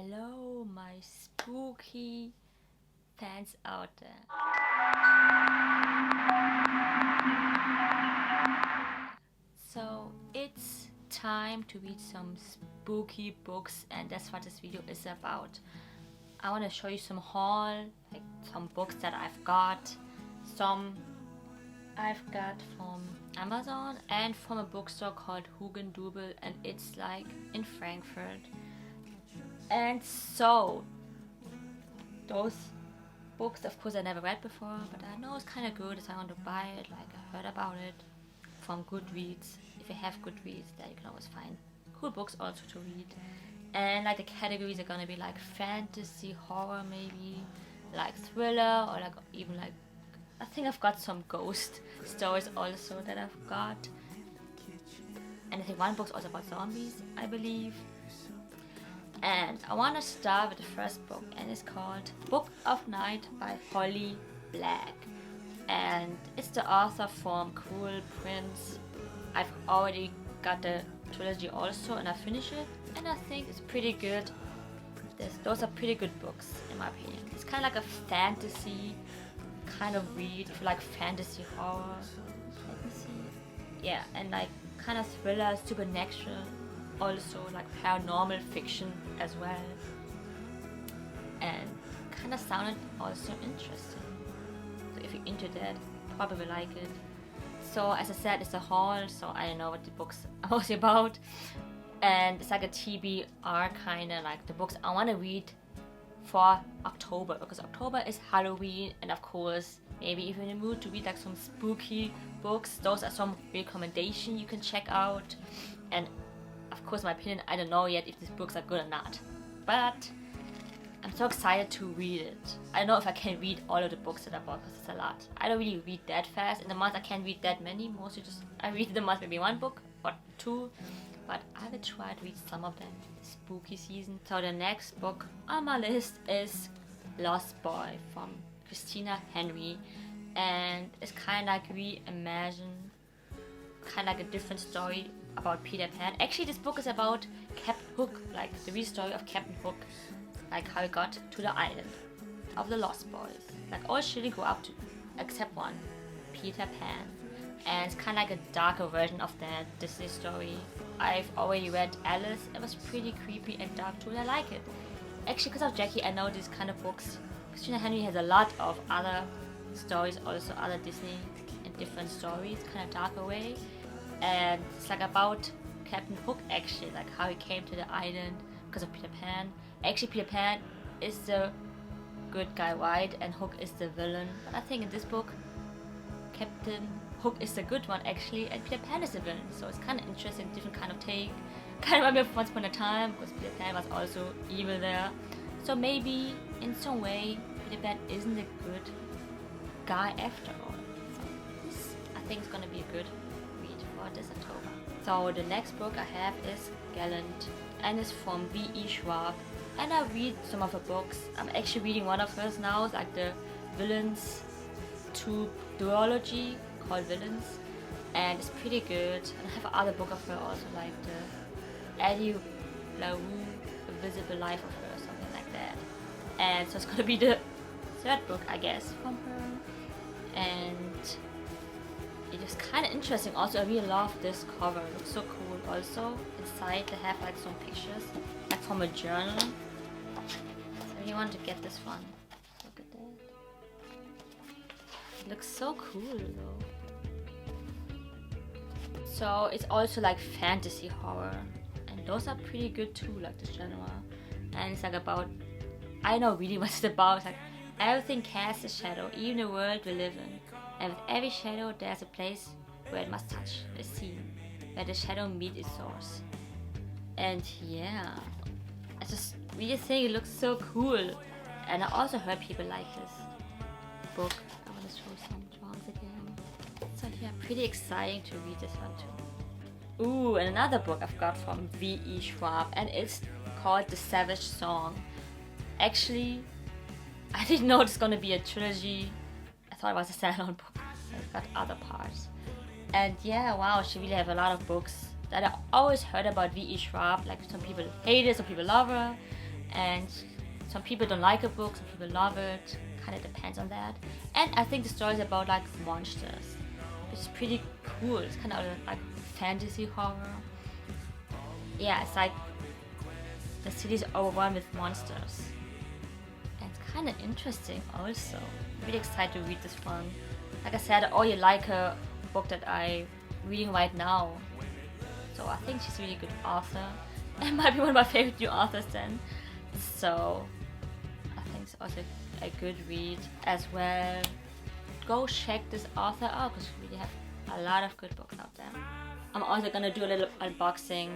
Hello, my spooky fans out there. So it's time to read some spooky books, and that's what this video is about. I want to show you some haul, like some books that I've got. Some I've got from Amazon and from a bookstore called Hugendubel, and it's like in Frankfurt. And so those books, of course, I never read before, but I know it's kind of good, so I want to buy it. Like, I heard about it from Goodreads. If you have Goodreads, there you can always find cool books also to read. And like the categories are gonna be like fantasy, horror, maybe like thriller, or like even like, I think I've got some ghost stories also that I've got. And I think one book's also about zombies, I believe. And I want to start with the first book, and it's called Book of Night by Holly Black. And it's the author from Cruel Prince. I've already got the trilogy also, and I finished it, and I think it's pretty good. Those are pretty good books, in my opinion. It's kind of like a fantasy kind of read, if you like fantasy horror. Let me see. Yeah, and like kind of thriller, supernatural. Also like paranormal fiction as well, and kind of sounded also interesting. So if you're into that, probably like it. So as I said, it's a haul, so I don't know what the books are also about, and it's like a TBR kind of like the books I want to read for October, because October is Halloween, and of course maybe if you're in the mood to read like some spooky books, those are some recommendations you can check out. And of course, my opinion, I don't know yet if these books are good or not, but I'm so excited to read it. I don't know if I can read all of the books that I bought, because it's a lot. I don't really read that fast. In a month I can't read that many. Mostly just I read in a month maybe one book or two, but I will try to read some of them this spooky season. So the next book on my list is Lost Boy from Christina Henry, and it's kind of like reimagine, kind of like a different story about Peter Pan. Actually, this book is about Captain Hook, like the real story of Captain Hook, like how he got to the island of the Lost Boys. Like all children grow up to, except one, Peter Pan. And it's kind of like a darker version of that Disney story. I've already read Alice. It was pretty creepy and dark too, and I like it. Actually, because of Jackie, I know these kind of books. Christina Henry has a lot of other stories, also other Disney and different stories, kind of darker way. And it's like about Captain Hook, actually, like how he came to the island because of Peter Pan. Actually, Peter Pan is the good guy, right? And Hook is the villain. But I think in this book, Captain Hook is the good one, actually, and Peter Pan is the villain. So it's kind of interesting, different kind of take. Kind of remember Once Upon a Time, because Peter Pan was also evil there. So maybe in some way, Peter Pan isn't a good guy after all. So I think it's gonna be a good this October. So the next book I have is Gallant, and it's from V.E. Schwab, and I read some of her books. I'm actually reading one of hers now. It's like the Villains to duology called Villains, and it's pretty good. And I have another book of her also, like the Addie LaRue Invisible Life of her, something like that. And so it's gonna be the third book, I guess, from her. And it is kind of interesting. Also, I really love this cover. It looks so cool. Also, inside they have like some pictures, like from a journal. So I really want to get this one. Look at that. It looks so cool though. So it's also like fantasy horror, and those are pretty good too, like this genre. And it's like about, I don't know really what it's about. It's like everything casts a shadow, even the world we live in. And with every shadow, there's a place where it must touch the scene, where the shadow meets its source. And yeah, I just really think it looks so cool. And I also heard people like this book. I want to show some drawings again. So yeah, pretty exciting to read this one too. Ooh, and another book I've got from V.E. Schwab, and it's called The Savage Song. Actually, I didn't know it's gonna be a trilogy. I thought it was a standalone book. I've got other parts. And yeah, wow, she really have a lot of books that I always heard about V.E. Schwab. Like some people hate it, some people love her. and some people don't like a book, some people love it. Kind of depends on that. And I think the story is about like monsters. It's pretty cool. It's kind of like fantasy horror. Yeah, it's like the city is overrun with monsters. And it's kind of interesting also. I'm really excited to read this one. Like I said, oh, you like a book that I'm reading right now. So I think she's a really good author. And might be one of my favorite new authors then. So I think it's also a good read as well. Go check this author out because we really have a lot of good books out there. I'm also gonna do a little unboxing.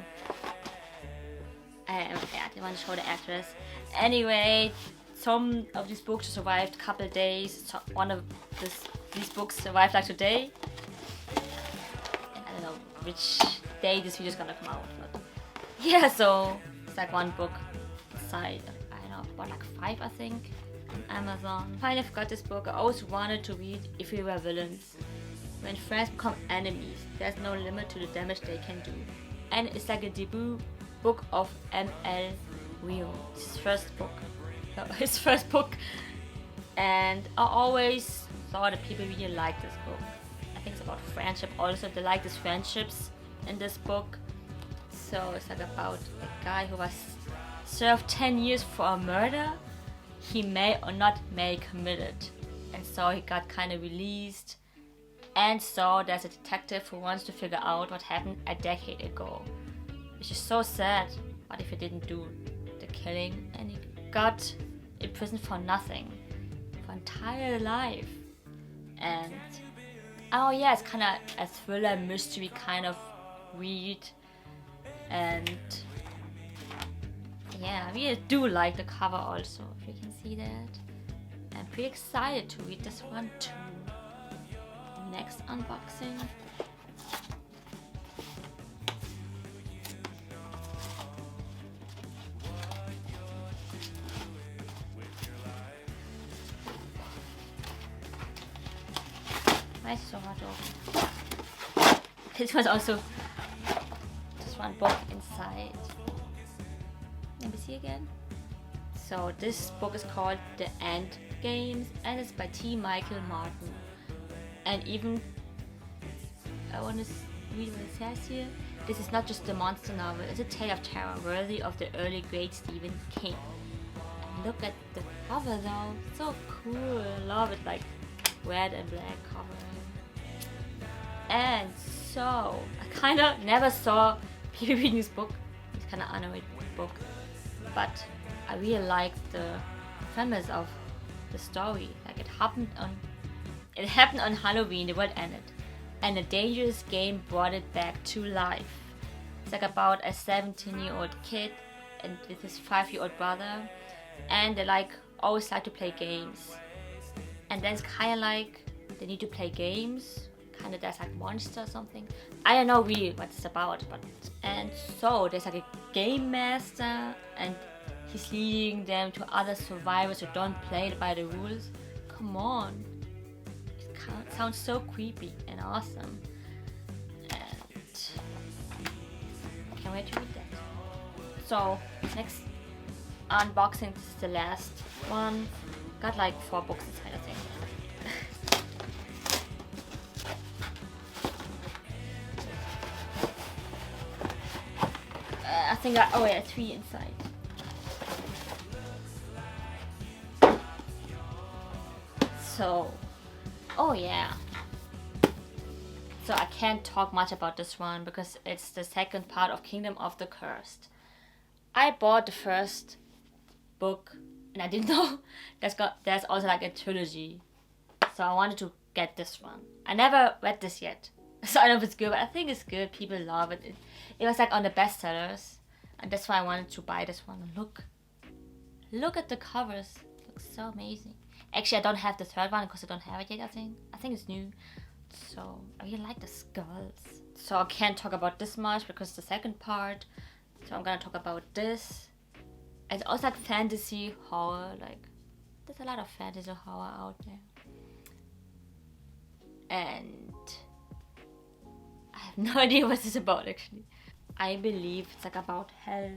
Yeah, I didn't want to show the address. Anyway, some of these books survived a couple days. So one of these books survived like today. And I don't know which day this video is gonna come out, but yeah, so it's like one book inside. I don't know, about like 5 I think on Amazon. Finally I've got this book. I always wanted to read If We Were Villains. When friends become enemies, there's no limit to the damage they can do. And it's like a debut book of M.L. Rio. It's his first book. His first book. And I always thought that people really liked this book. I think it's about friendship also. They like these friendships in this book. So it's like about a guy who was served 10 years for a murder he may or not may committed. And so he got kind of released. And so there's a detective who wants to figure out what happened a decade ago. Which is so sad. What if he didn't do the killing and he got in prison for nothing? For entire life. And oh yeah, it's kind of a thriller mystery kind of read. And yeah, I really do like the cover also, if you can see that. I'm pretty excited to read this one too. Next unboxing. Why is it so hard to open? This was also just one book inside. Let me see again. So this book is called The End Games and it's by T. Michael Martin. And even, I want to read what it says here. This is not just a monster novel, it's a tale of terror worthy of the early great Stephen King. And look at the cover though, so cool. I love it, like red and black cover. And so, I kind of never saw people reading this book. It's kind of underrated book. But I really like the premise of the story. Like it happened on Halloween, the world ended, and a dangerous game brought it back to life. It's like about a 17-year-old kid and with his 5-year-old brother, and they like always like to play games. And then it's kind of like they need to play games. Kind of there's like monster or something. I don't know really what it's about, but and so there's like a game master, and he's leading them to other survivors who don't play by the rules. Come on. It sounds so creepy and awesome. And I can't wait to read that. So, next unboxing, this is the last one. Got like 4 books inside, I think. I think oh yeah, 3 inside. So, oh yeah. So I can't talk much about this one because it's the second part of Kingdom of the Cursed. I bought the first book and I didn't know there's also like a trilogy. So I wanted to get this one. I never read this yet. So I don't know if it's good, but I think it's good. People love it. It was like on the bestsellers. And that's why I wanted to buy this one. Look at the covers. It looks so amazing. Actually, I don't have the third one because I don't have it yet, I think. I think it's new. So, I really like the skulls. So, I can't talk about this much because it's the second part. So, I'm gonna talk about this. It's also like fantasy horror. Like, there's a lot of fantasy horror out there. And I have no idea what this is about, actually. I believe it's like about hell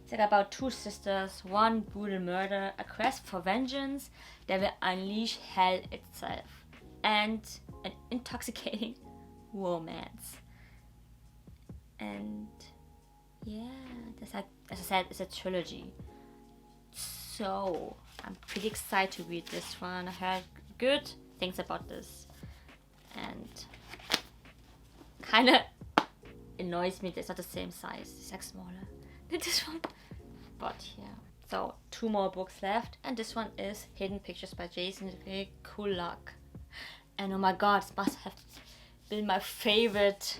It's like about two sisters, one brutal murder, a quest for vengeance that will unleash hell itself, and an intoxicating romance. And yeah, that's like, as I said, it's a trilogy. So I'm pretty excited to read this one. I heard good things about this, and kind of annoys me that it's not the same size. It's like smaller than this one. But yeah. So 2 more books left, and this one is Hidden Pictures by Jason Ray. Cool luck. And oh my god, this must have been my favorite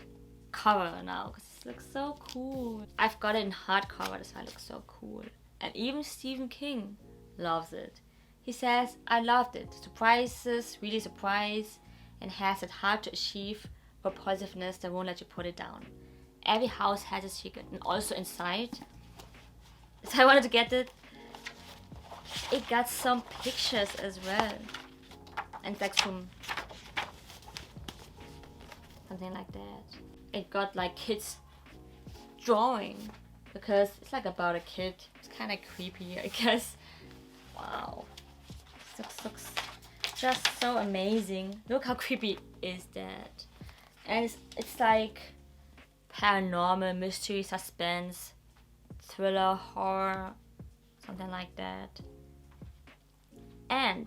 cover now, because it looks so cool. I've got it in hardcover, this one looks so cool. And even Stephen King loves it. He says, I loved it. Surprises, really surprise, and has it hard to achieve repulsiveness that won't let you put it down. Every house has a secret, and also inside. So I wanted to get it. It got some pictures as well. And like something like that. It got like kids drawing, because it's like about a kid. It's kind of creepy, I guess. Wow. This looks just so amazing. Look how creepy is that. And it's like paranormal, mystery, suspense, thriller, horror, something like that. And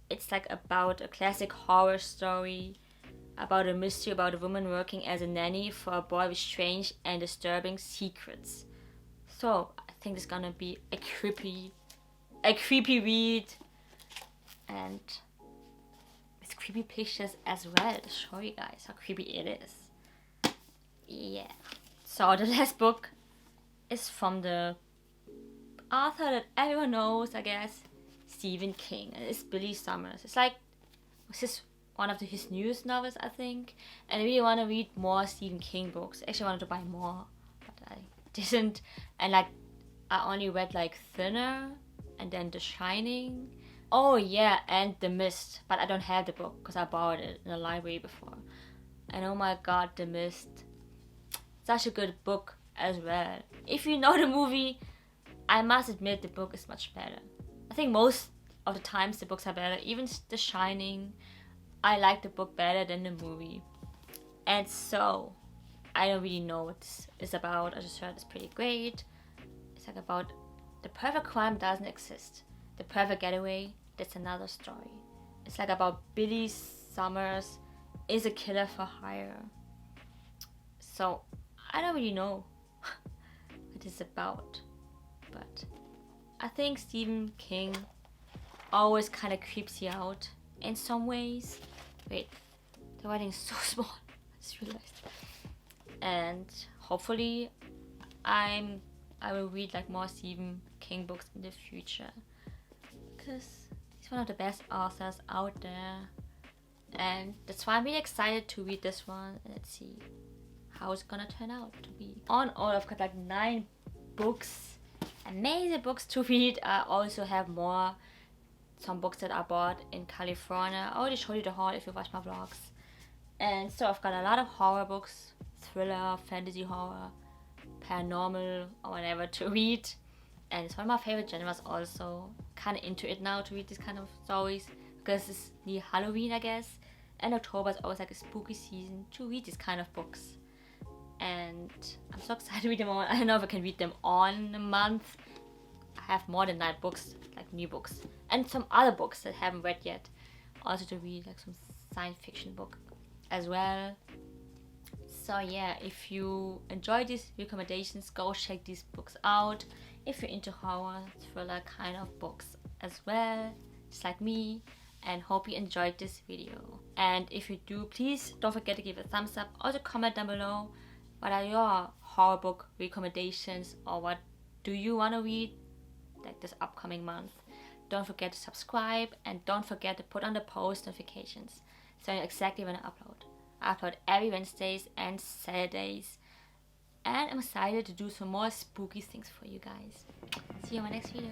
it's like about a classic horror story, about a mystery about a woman working as a nanny for a boy with strange and disturbing secrets. So I think it's gonna be a creepy read, and with creepy pictures as well to show you guys how creepy it is. Yeah. So the last book is from the author that everyone knows, I guess, Stephen King. And it's Billy Summers. It's like, this is one of his newest novels, I think. And I really want to read more Stephen King books. Actually, I wanted to buy more, but I didn't. And like, I only read like Thinner, and then The Shining. Oh yeah, and The Mist. But I don't have the book because I borrowed it in the library before. And oh my god, The Mist. Such a good book as well. If you know the movie, I must admit the book is much better. I think most of the times the books are better. Even The Shining, I like the book better than the movie. And so, I don't really know what this is about. I just heard it's pretty great. It's like about the perfect crime doesn't exist. The perfect getaway, that's another story. It's like about Billy Summers is a killer for hire. So, I don't really know what it's about. But I think Stephen King always kind of creeps you out in some ways. Wait, the writing is so small. I just realized. And hopefully I will read like more Stephen King books in the future, because he's one of the best authors out there. And that's why I'm really excited to read this one. Let's see how it's gonna turn out to be. On all, I've got like 9 books, amazing books to read. I also have some books that I bought in California. I already showed you the haul if you watch my vlogs. And so I've got a lot of horror books, thriller, fantasy horror, paranormal, or whatever to read. And it's one of my favorite genres also. Kind of into it now to read these kind of stories, because it's near Halloween, I guess. And October is always like a spooky season to read these kind of books. And I'm so excited to read them all. I don't know if I can read them all in a month. I have more than 9 books, like new books. And some other books that I haven't read yet. Also to read like some science fiction book as well. So yeah, if you enjoy these recommendations, go check these books out. If you're into horror, thriller kind of books as well, just like me. And hope you enjoyed this video. And if you do, please don't forget to give it a thumbs up. Also comment down below, what are your horror book recommendations, or what do you want to read like this upcoming month. Don't forget to subscribe, and don't forget to put on the post notifications so you know exactly when I upload. I upload every Wednesdays and Saturdays, and I'm excited to do some more spooky things for you guys. See you in my next video.